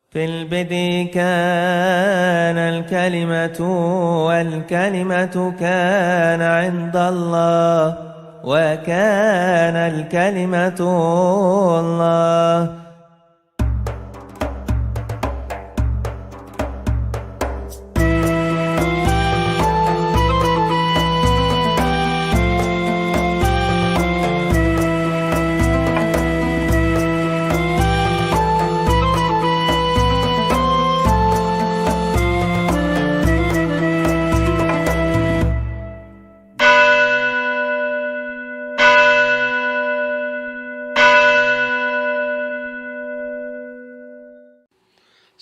في البدء كان الكلمة والكلمة كان عند الله وكان الكلمة الله.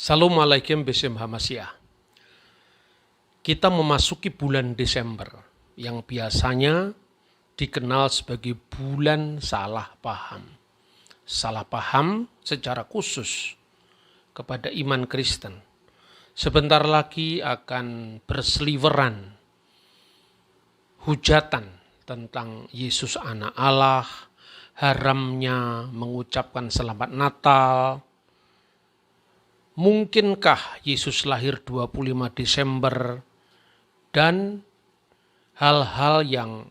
Assalamualaikum Besim Hamasiah. Kita memasuki bulan Desember yang biasanya dikenal sebagai bulan salah paham. Salah paham secara khusus kepada iman Kristen. Sebentar lagi akan berseliweran hujatan tentang Yesus anak Allah, haramnya mengucapkan selamat Natal. Mungkinkah Yesus lahir 25 Desember dan hal-hal yang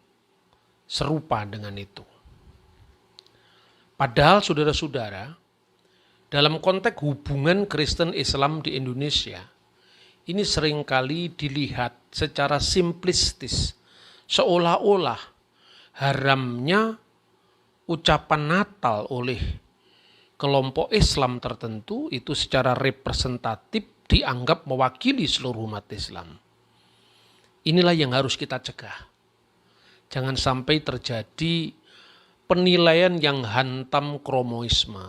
serupa dengan itu. Padahal saudara-saudara, dalam konteks hubungan Kristen Islam di Indonesia, ini seringkali dilihat secara simplistis, seolah-olah haramnya ucapan Natal oleh kelompok Islam tertentu itu secara representatif dianggap mewakili seluruh umat Islam. Inilah yang harus kita cegah. Jangan sampai terjadi penilaian yang hantam kromoisme.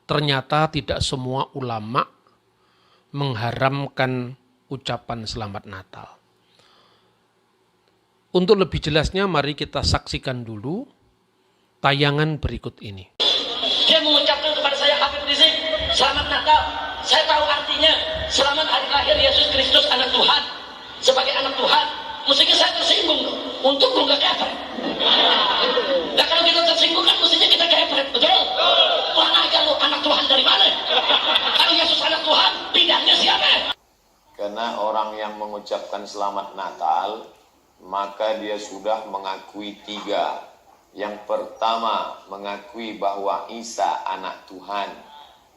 Ternyata tidak semua ulama mengharamkan ucapan selamat Natal. Untuk lebih jelasnya mari kita saksikan dulu tayangan berikut ini. Dia mengucapkan kepada saya, Habib Rizik, selamat Natal. Saya tahu artinya, selamat hari lahir Yesus Kristus anak Tuhan. Sebagai anak Tuhan, mestinya saya tersinggung. Untuk gue gak kepret. Nah kalau kita tersinggung kan mestinya kita kepret, betul? Tuhan aja lu, anak Tuhan dari mana? Kalau Yesus anak Tuhan, bidangnya siapa? Karena orang yang mengucapkan selamat Natal, maka dia sudah mengakui tiga. Yang pertama, mengakui bahwa Isa anak Tuhan.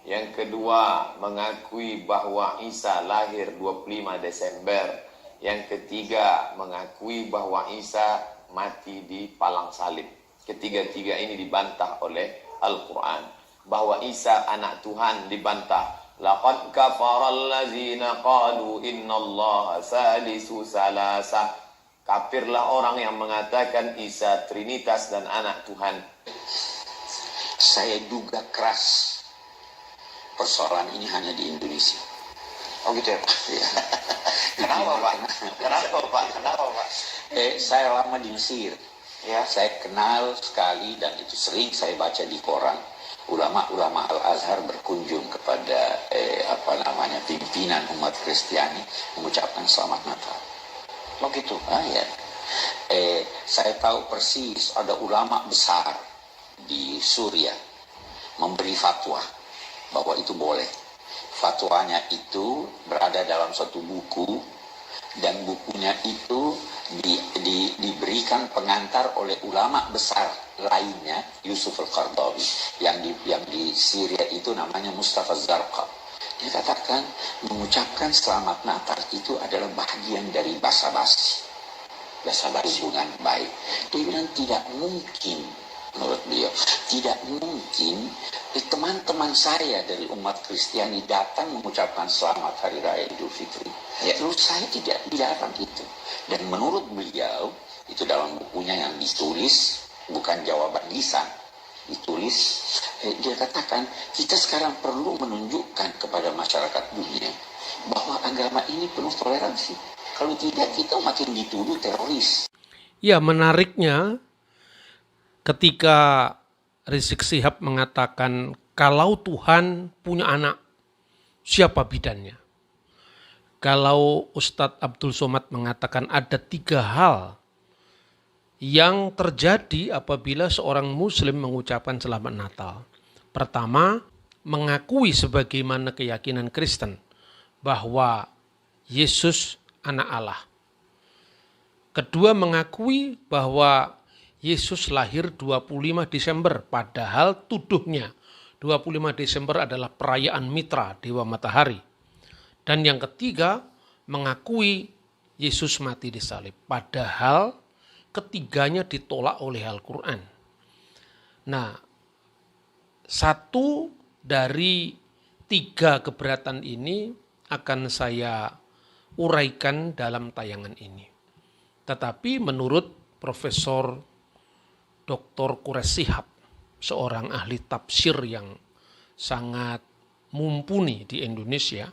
Yang kedua, mengakui bahwa Isa lahir 25 Desember. Yang ketiga, mengakui bahwa Isa mati di palang salib. Ketiga-tiga ini dibantah oleh Al-Quran. Bahwa Isa anak Tuhan dibantah. Laqad kafaral ladzina qalu innallaha salisu salasah. Kafirlah orang yang mengatakan Isa Trinitas dan anak Tuhan. Saya duga keras persoalan ini hanya di Indonesia. Oh gitu ya Pak? Ya. Kenapa Pak? Kenapa Pak? Saya lama di Mesir. Ya. Saya kenal sekali dan itu sering saya baca di koran. Ulama-ulama Al-Azhar berkunjung kepada pimpinan umat Kristiani mengucapkan selamat Natal. Begitu. Ya. Saya tahu persis ada ulama besar di Suriah memberi fatwa bahwa itu boleh. Fatwanya itu berada dalam suatu buku dan bukunya itu diberikan pengantar oleh ulama besar lainnya, Yusuf Al-Qaradawi, yang di Syria itu namanya Mustafa Zarqa. Dia katakan mengucapkan selamat Natal itu adalah bagian dari basa-basi hubungan baik. Dia bilang tidak mungkin, menurut beliau, tidak mungkin teman-teman saya dari umat Kristiani datang mengucapkan selamat Hari Raya Idul Fitri. Ya. Terus saya tidak dilarang itu. Dan menurut beliau, itu dalam bukunya yang ditulis, bukan jawaban lisan, ditulis, dia katakan kita sekarang perlu menunjukkan kepada masyarakat dunia bahwa agama ini penuh toleransi. Kalau tidak kita makin dituduh teroris. Ya, menariknya ketika Rizik Syihab mengatakan kalau Tuhan punya anak, siapa bidannya? Kalau Ustadz Abdul Somad mengatakan ada 3 hal yang terjadi apabila seorang muslim mengucapkan selamat Natal. Pertama, mengakui sebagaimana keyakinan Kristen bahwa Yesus anak Allah. Kedua, mengakui bahwa Yesus lahir 25 Desember, padahal tuduhnya 25 Desember adalah perayaan Mitra, Dewa Matahari. Dan yang ketiga, mengakui Yesus mati di salib, padahal ketiganya ditolak oleh Al-Quran. Nah, satu dari tiga keberatan ini akan saya uraikan dalam tayangan ini. Tetapi menurut Profesor Dr. Quraish Shihab, seorang ahli tafsir yang sangat mumpuni di Indonesia,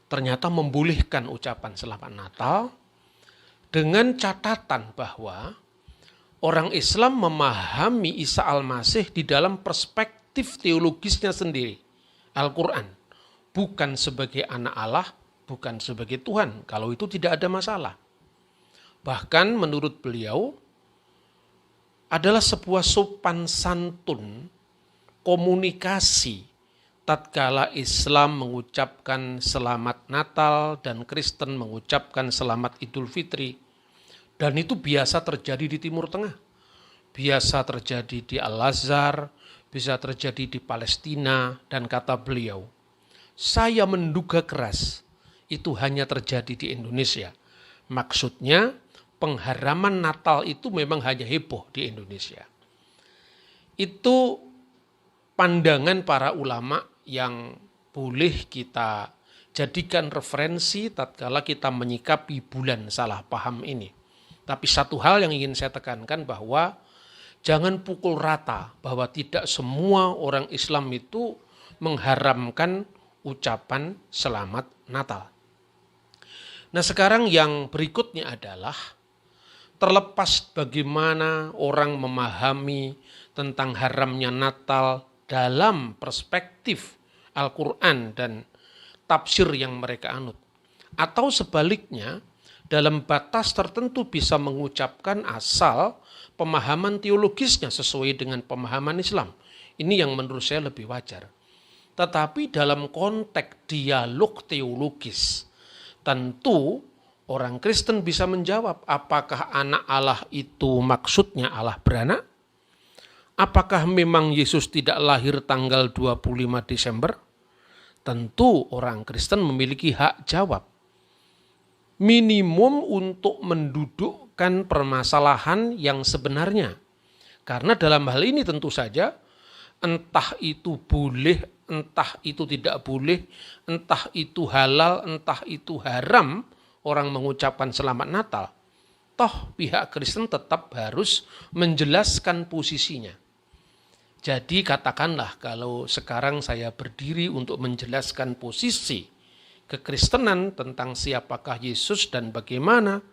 ternyata membolehkan ucapan Selamat Natal dengan catatan bahwa orang Islam memahami Isa Al-Masih di dalam perspektif teologisnya sendiri, Al-Quran, bukan sebagai anak Allah, bukan sebagai Tuhan. Kalau itu tidak ada masalah. Bahkan menurut beliau adalah sebuah sopan santun komunikasi tatkala Islam mengucapkan Selamat Natal dan Kristen mengucapkan Selamat Idul Fitri. Dan itu biasa terjadi di Timur Tengah. Biasa terjadi di Al-Azhar, bisa terjadi di Palestina, dan kata beliau, saya menduga keras itu hanya terjadi di Indonesia. Maksudnya pengharaman Natal itu memang hanya heboh di Indonesia. Itu pandangan para ulama yang boleh kita jadikan referensi tatkala kita menyikapi bulan salah paham ini. Tapi satu hal yang ingin saya tekankan bahwa jangan pukul rata bahwa tidak semua orang Islam itu mengharamkan ucapan Selamat Natal. Nah, sekarang yang berikutnya adalah terlepas bagaimana orang memahami tentang haramnya Natal dalam perspektif Al-Quran dan tafsir yang mereka anut. Atau sebaliknya, dalam batas tertentu bisa mengucapkan asal pemahaman teologisnya sesuai dengan pemahaman Islam. Ini yang menurut saya lebih wajar. Tetapi dalam konteks dialog teologis, tentu orang Kristen bisa menjawab, apakah anak Allah itu maksudnya Allah beranak? Apakah memang Yesus tidak lahir tanggal 25 Desember? Tentu orang Kristen memiliki hak jawab. Minimum untuk mendudukkan permasalahan yang sebenarnya. Karena dalam hal ini tentu saja, entah itu boleh, entah itu tidak boleh, entah itu halal, entah itu haram, orang mengucapkan Selamat Natal, toh pihak Kristen tetap harus menjelaskan posisinya. Jadi katakanlah kalau sekarang saya berdiri untuk menjelaskan posisi kekristenan tentang siapakah Yesus dan bagaimana,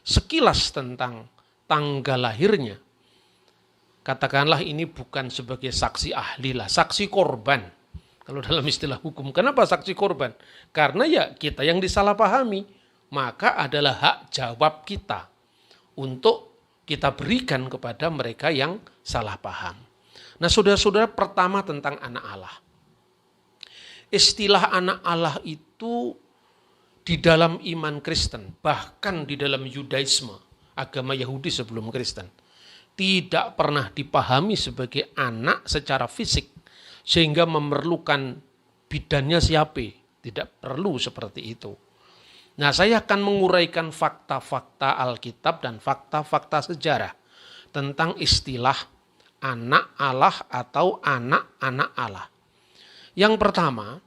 sekilas tentang tanggal lahirnya. Katakanlah ini bukan sebagai saksi ahli lah, saksi korban. Kalau dalam istilah hukum, kenapa saksi korban? Karena ya kita yang disalahpahami, maka adalah hak jawab kita untuk kita berikan kepada mereka yang salah paham. Nah, saudara-saudara, pertama tentang anak Allah. Istilah anak Allah itu di dalam iman Kristen, bahkan di dalam Yudaisme, agama Yahudi sebelum Kristen, tidak pernah dipahami sebagai anak secara fisik, sehingga memerlukan bidannya siapa. Tidak perlu seperti itu. Nah, saya akan menguraikan fakta-fakta Alkitab dan fakta-fakta sejarah tentang istilah anak Allah atau anak-anak Allah. Yang pertama,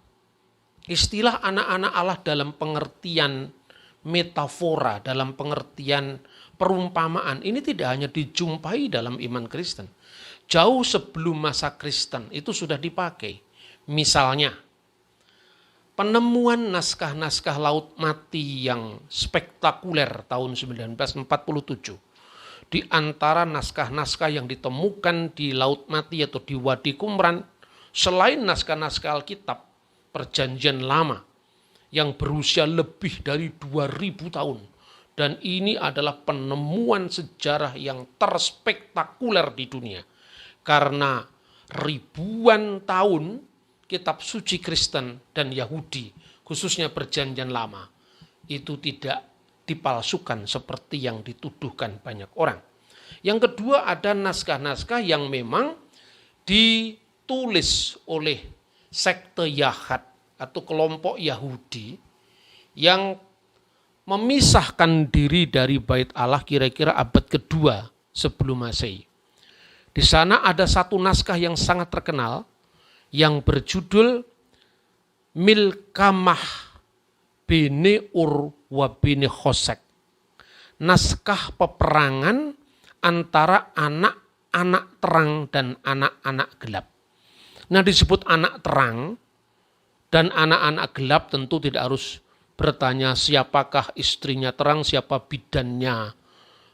istilah anak-anak Allah dalam pengertian metafora, dalam pengertian perumpamaan, ini tidak hanya dijumpai dalam iman Kristen. Jauh sebelum masa Kristen itu sudah dipakai. Misalnya, penemuan naskah-naskah Laut Mati yang spektakuler tahun 1947. Di antara naskah-naskah yang ditemukan di Laut Mati atau di Wadi Qumran, selain naskah-naskah Alkitab Perjanjian Lama yang berusia lebih dari 2000 tahun. Dan ini adalah penemuan sejarah yang terspektakuler di dunia. Karena ribuan tahun kitab suci Kristen dan Yahudi, khususnya Perjanjian Lama, itu tidak dipalsukan seperti yang dituduhkan banyak orang. Yang kedua, ada naskah-naskah yang memang ditulis oleh sekte Yahud atau kelompok Yahudi yang memisahkan diri dari Bait Allah kira-kira abad kedua sebelum Masehi. Di sana ada satu naskah yang sangat terkenal yang berjudul Milkamah bini Ur wa bini Khosek. Naskah peperangan antara anak-anak terang dan anak-anak gelap. Nah, disebut anak terang dan anak-anak gelap tentu tidak harus bertanya siapakah istrinya terang, siapa bidannya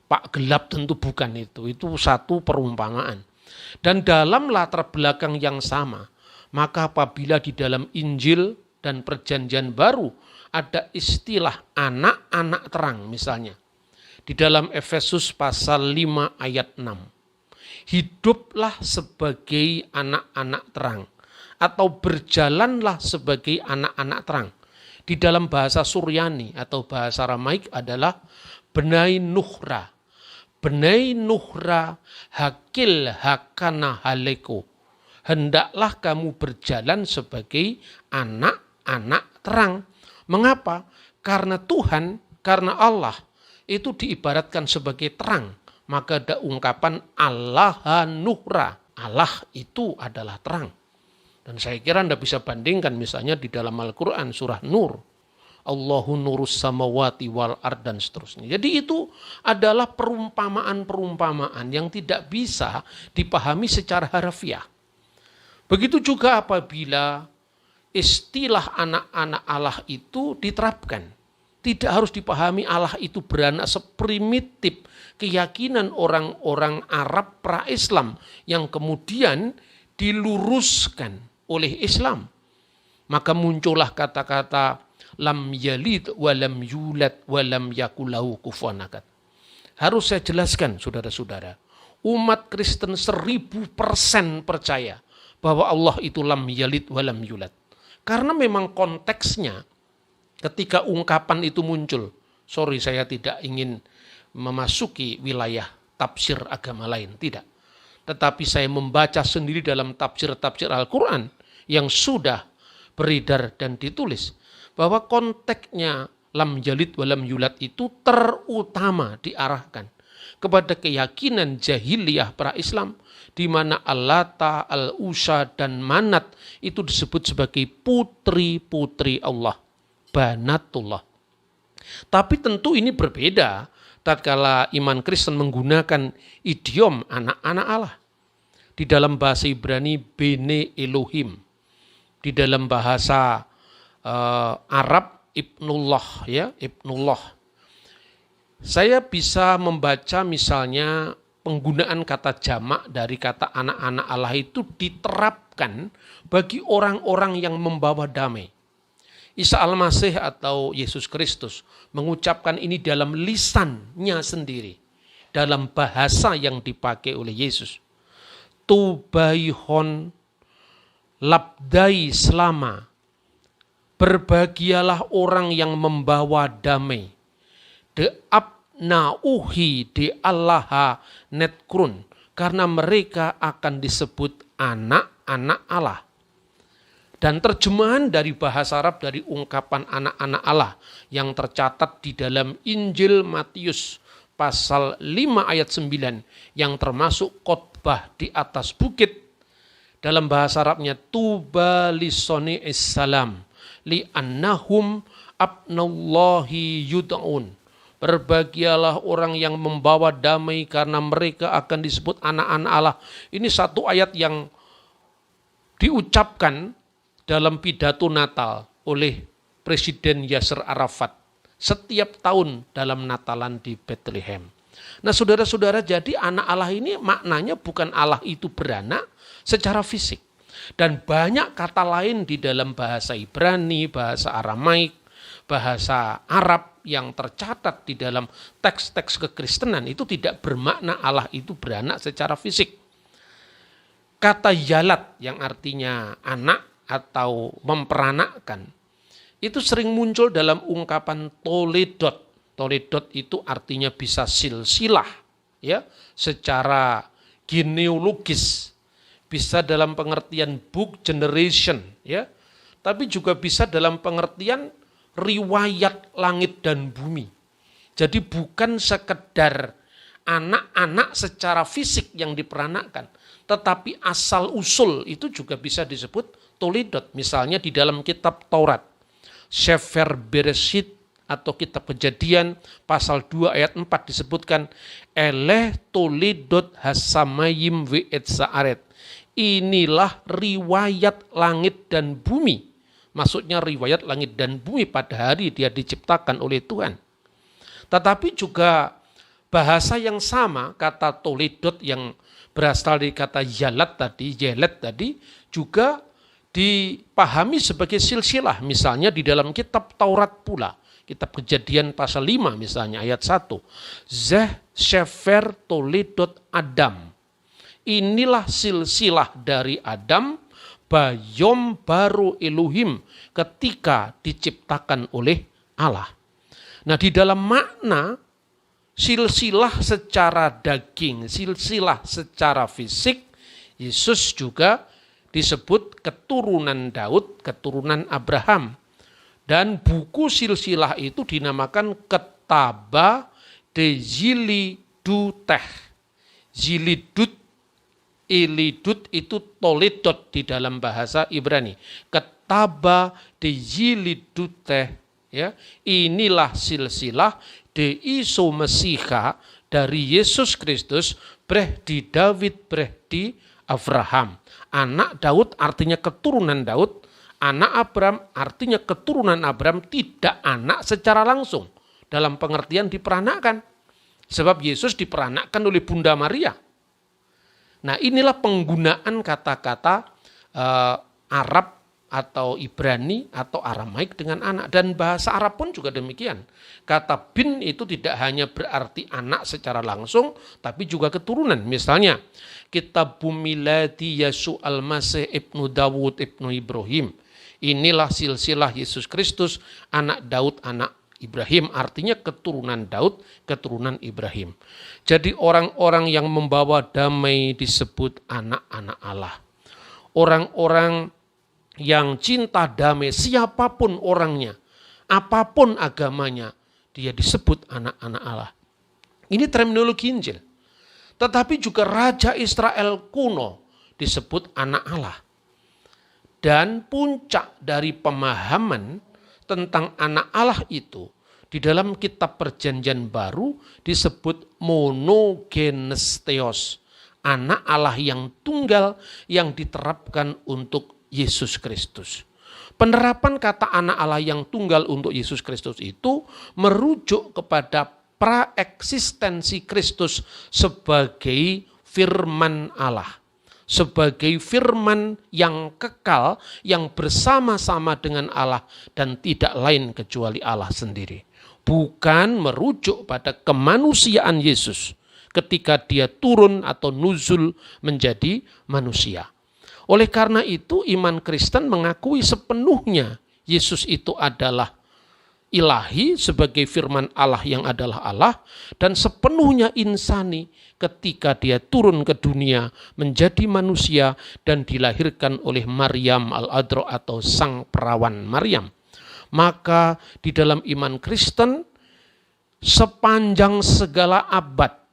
Pak Gelap, tentu bukan itu. Itu satu perumpamaan. Dan dalam latar belakang yang sama, maka apabila di dalam Injil dan Perjanjian Baru ada istilah anak-anak terang misalnya. Di dalam Efesus pasal 5 ayat 6. Hiduplah sebagai anak-anak terang atau berjalanlah sebagai anak-anak terang. Di dalam bahasa Suryani atau bahasa Aramaik adalah Benai Nuhra. Benai Nuhra hakil hakana haleko. Hendaklah kamu berjalan sebagai anak-anak terang. Mengapa? Karena Tuhan, karena Allah itu diibaratkan sebagai terang. Maka ada ungkapan Allah Nuhra. Allah itu adalah terang. Dan saya kira Anda bisa bandingkan misalnya di dalam Al-Quran surah Nur. Allahu nurus samawati wal ard dan seterusnya. Jadi itu adalah perumpamaan-perumpamaan yang tidak bisa dipahami secara harfiah. Begitu juga apabila istilah anak-anak Allah itu diterapkan. Tidak harus dipahami Allah itu beranak seprimitif keyakinan orang-orang Arab pra-Islam yang kemudian diluruskan oleh Islam. Maka muncullah kata-kata lam yalid walam yulad walam yakulahu kufuwan ahad. Harus saya jelaskan saudara-saudara, umat Kristen 1000% percaya bahwa Allah itu lam yalid walam yulad. Karena memang konteksnya ketika ungkapan itu muncul, sorry saya tidak ingin memasuki wilayah tafsir agama lain, tidak. Tetapi saya membaca sendiri dalam tafsir-tafsir Al-Quran yang sudah beredar dan ditulis. Bahwa konteksnya lam yalid walam yulad itu terutama diarahkan kepada keyakinan jahiliyah pra-Islam. Di mana Al-Lata, Al-Usa, dan Manat itu disebut sebagai putri-putri Allah. Banatullah. Tapi tentu ini berbeda tatkala iman Kristen menggunakan idiom anak-anak Allah. Di dalam bahasa Ibrani Bene Elohim. Di dalam bahasa Arab Ibnullah, ya, Ibnullah. Saya bisa membaca misalnya penggunaan kata jamak dari kata anak-anak Allah itu diterapkan bagi orang-orang yang membawa damai. Isa Al-Masih atau Yesus Kristus mengucapkan ini dalam lisannya sendiri, dalam bahasa yang dipakai oleh Yesus. Tubaihon labdai selama, berbahagialah orang yang membawa damai. De abnauhi de allaha netkrun, karena mereka akan disebut anak-anak Allah. Dan terjemahan dari bahasa Arab dari ungkapan anak-anak Allah yang tercatat di dalam Injil Matius pasal 5 ayat 9 yang termasuk khotbah di atas bukit. Dalam bahasa Arabnya tuba lisoni issalam li annahum abnallahi yud'un. Berbahagialah orang yang membawa damai karena mereka akan disebut anak-anak Allah. Ini satu ayat yang diucapkan dalam pidato Natal oleh Presiden Yasser Arafat setiap tahun dalam Natalan di Bethlehem. Nah saudara-saudara, jadi anak Allah ini maknanya bukan Allah itu beranak secara fisik. Dan banyak kata lain di dalam bahasa Ibrani, bahasa Aramaik, bahasa Arab yang tercatat di dalam teks-teks kekristenan itu tidak bermakna Allah itu beranak secara fisik. Kata yalat yang artinya anak atau memperanakkan itu sering muncul dalam ungkapan toledot. Toledot itu artinya bisa silsilah, ya, secara genealogis, bisa dalam pengertian book generation, ya, tapi juga bisa dalam pengertian riwayat langit dan bumi. Jadi bukan sekedar anak-anak secara fisik yang diperanakkan, tetapi asal usul itu juga bisa disebut toledot. Misalnya di dalam kitab Taurat, Sefer Bereshit atau kitab Kejadian pasal 2 ayat 4 disebutkan eleh toledot hasamayim ve'et sa'aret. Inilah riwayat langit dan bumi. Maksudnya riwayat langit dan bumi pada hari dia diciptakan oleh Tuhan. Tetapi juga bahasa yang sama, kata toledot yang berasal dari kata yelet tadi juga dipahami sebagai silsilah. Misalnya di dalam kitab Taurat pula, kitab Kejadian pasal 5 misalnya ayat 1. Zeh Sefer Toledot Adam. Inilah silsilah dari Adam, bayom baru Elohim, ketika diciptakan oleh Allah. Nah, di dalam makna silsilah secara daging, silsilah secara fisik, Yesus juga disebut keturunan Daud, keturunan Abraham. Dan buku silsilah itu dinamakan Ketaba de Ziliduteh. Zilidut, Elidut itu toledot di dalam bahasa Ibrani. Ketaba de Ziliduteh, ya. Inilah silsilah de iso Mesiha dari Yesus Kristus breh di David breh di Abraham. Anak Daud artinya keturunan Daud, anak Abraham artinya keturunan Abraham, tidak anak secara langsung dalam pengertian diperanakkan. Sebab Yesus diperanakkan oleh Bunda Maria. Nah, inilah penggunaan kata-kata Arab atau Ibrani atau Aramaik dengan anak. Dan bahasa Arab pun juga demikian. Kata bin itu tidak hanya berarti anak secara langsung, tapi juga keturunan. Misalnya, kitab Miladi Yesus Al-Masih ibnu Dawud ibnu Ibrahim. Inilah silsilah Yesus Kristus, anak Daud, anak Ibrahim, artinya keturunan Daud, keturunan Ibrahim. Jadi orang-orang yang membawa damai disebut anak-anak Allah. Orang-orang yang cinta damai, siapapun orangnya, apapun agamanya, dia disebut anak-anak Allah. Ini terminologi Injil. Tetapi juga Raja Israel kuno disebut anak Allah. Dan puncak dari pemahaman tentang anak Allah itu di dalam kitab Perjanjian Baru disebut monogenes theos, anak Allah yang tunggal yang diterapkan untuk Yesus Kristus. Penerapan kata anak Allah yang tunggal untuk Yesus Kristus itu merujuk kepada praeksistensi Kristus sebagai firman Allah. Sebagai firman yang kekal, yang bersama-sama dengan Allah dan tidak lain kecuali Allah sendiri. Bukan merujuk pada kemanusiaan Yesus ketika dia turun atau nuzul menjadi manusia. Oleh karena itu iman Kristen mengakui sepenuhnya Yesus itu adalah ilahi sebagai firman Allah yang adalah Allah dan sepenuhnya insani ketika dia turun ke dunia menjadi manusia dan dilahirkan oleh Maryam al-Adro atau sang perawan Maryam. Maka di dalam iman Kristen sepanjang segala abad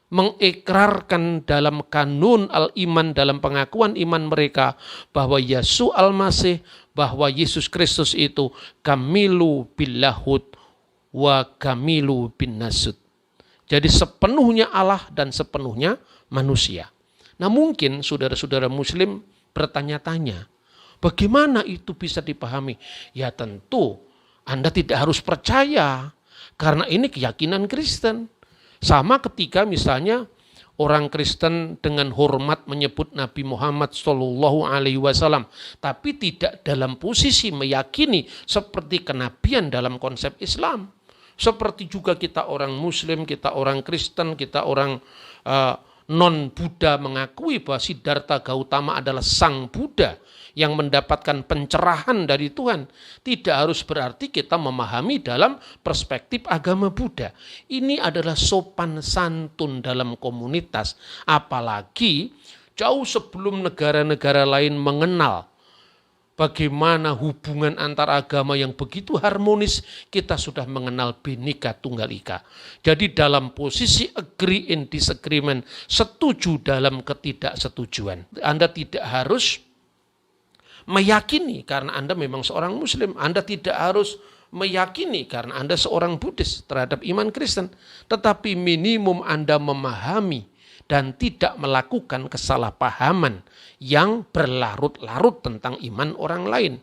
mengikrarkan dalam kanun al-iman, dalam pengakuan iman mereka bahwa Yesus al-Masih, bahwa Yesus Kristus itu kamilu billahud wa kamilu bin nasud. Jadi sepenuhnya Allah dan sepenuhnya manusia. Nah mungkin saudara-saudara muslim bertanya-tanya, bagaimana itu bisa dipahami? Ya tentu Anda tidak harus percaya, karena ini keyakinan Kristen. Sama ketika misalnya orang Kristen dengan hormat menyebut Nabi Muhammad SAW, tapi tidak dalam posisi meyakini seperti kenabian dalam konsep Islam. Seperti juga kita orang Muslim, kita orang Kristen, kita orang non-Buddha mengakui bahwa Siddhartha Gautama adalah sang Buddha yang mendapatkan pencerahan dari Tuhan, tidak harus berarti kita memahami dalam perspektif agama Buddha. Ini adalah sopan santun dalam komunitas, apalagi jauh sebelum negara-negara lain mengenal bagaimana hubungan antar agama yang begitu harmonis, kita sudah mengenal Bhinneka Tunggal Ika. Jadi dalam posisi agree in disagreement, setuju dalam ketidaksetujuan. Anda tidak harus meyakini karena Anda memang seorang Muslim. Anda tidak harus meyakini karena Anda seorang Buddhis terhadap iman Kristen. Tetapi minimum Anda memahami dan tidak melakukan kesalahpahaman yang berlarut-larut tentang iman orang lain.